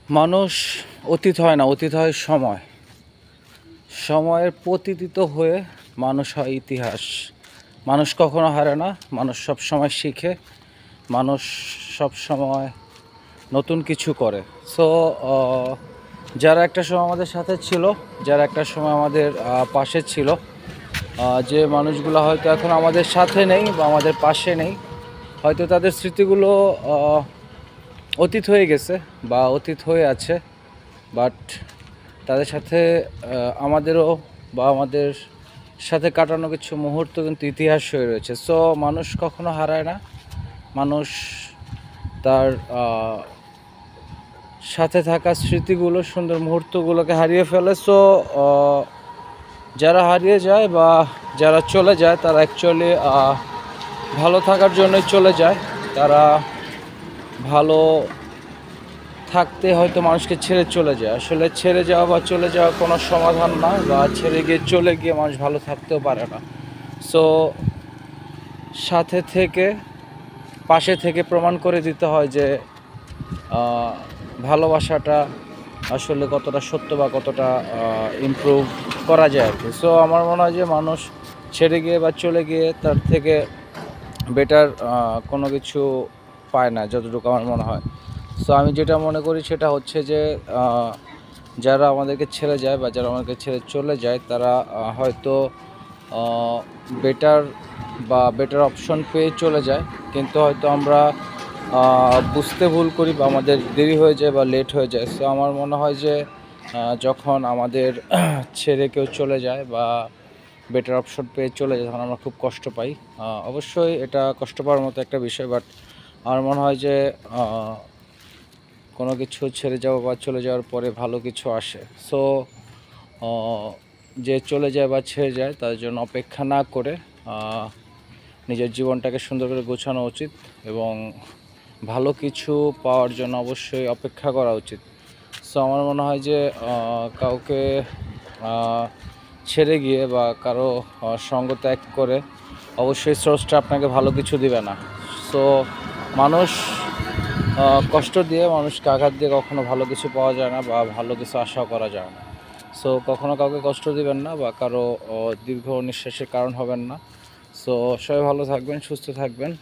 মানুষ অতীত হয় না, অতীত হয় সময়। সময়ের পতিত হয়ে মানুষ হয় ইতিহাস। মানুষ কখনো হারে না, মানুষ সব সময় শিখে, মানুষ সব সময় নতুন কিছু করে। সো যারা একটা সময় আমাদের সাথে ছিল, যারা একটা সময় আমাদের পাশে ছিল, যে মানুষগুলো হয়তো এখন আমাদের সাথে নেই বা আমাদের পাশে নেই, হয়তো তাদের স্মৃতিগুলো অতীত হয়ে গেছে বা অতীত হয়ে আছে, বাট তাদের সাথে আমাদেরও বা আমাদের সাথে কাটানো কিছু মুহূর্ত কিন্তু ইতিহাস হয়ে রয়েছে। সো মানুষ কখনো হারায় না, মানুষ তার সাথে থাকা স্মৃতিগুলো, সুন্দর মুহূর্তগুলোকে হারিয়ে ফেলে। সো যারা হারিয়ে যায় বা যারা চলে যায়, তারা অ্যাকচুয়ালি ভালো থাকার জন্যই চলে যায়। তারা ভালো থাকতে হয়তো মানুষকে ছেড়ে চলে যায়। আসলে ছেড়ে যাওয়া বা চলে যাওয়া কোনো সমাধান না, বা ছেড়ে গিয়ে চলে গিয়ে মানুষ ভালো থাকতেও পারে না। সো সাথে থেকে, পাশে থেকে প্রমাণ করে দিতে হয় যে ভালোবাসাটা আসলে কতটা সত্য বা কতটা ইমপ্রুভ করা যায় আর কি। সো আমার মনে হয় যে মানুষ ছেড়ে গিয়ে বা চলে গিয়ে তার থেকে বেটার কোনো কিছু পায় না, যতটুকু আমার মনে হয়। সো আমি যেটা মনে করি সেটা হচ্ছে যে যারা আমাদেরকে ছেড়ে যায় বা যারা আমাদেরকে ছেড়ে চলে যায়, তারা হয়তো বেটার অপশন পেয়ে চলে যায়, কিন্তু হয়তো আমরা বুঝতে ভুল করি বা আমাদের দেরি হয়ে যায় বা লেট হয়ে যায়। সো আমার মনে হয় যে যখন আমাদের ছেড়ে কেউ চলে যায় বা বেটার অপশন পেয়ে চলে যায়, তখন আমরা খুব কষ্ট পাই। অবশ্যই এটা কষ্ট পাওয়ার মতো একটা বিষয়, বাট আমার মনে হয় যে কোনো কিছু ছেড়ে যাওয়া বা চলে যাওয়ার পরে ভালো কিছু আসে। সো যে চলে যায় বা ছেড়ে যায়, তার জন্য অপেক্ষা না করে নিজের জীবনটাকে সুন্দর করে গোছানো উচিত এবং ভালো কিছু পাওয়ার জন্য অবশ্যই অপেক্ষা করা উচিত। সো আমার মনে হয় যে কাউকে ছেড়ে গিয়ে বা কারো সঙ্গ ত্যাগ করে অবশ্যই স্রষ্টা আপনাকে ভালো কিছু দিবে না। সো মানুষ কষ্ট দিয়ে, মানুষকে আঘাত দিয়ে কখনো ভালো কিছু পাওয়া যায় না বা ভালো কিছু আশাও করা যায় না। সো কখনো কাউকে কষ্ট দিবেন না বা কারো দীর্ঘ নিঃশ্বাসের কারণ হবেন না। সো সবাই ভালো থাকবেন, সুস্থ থাকবেন।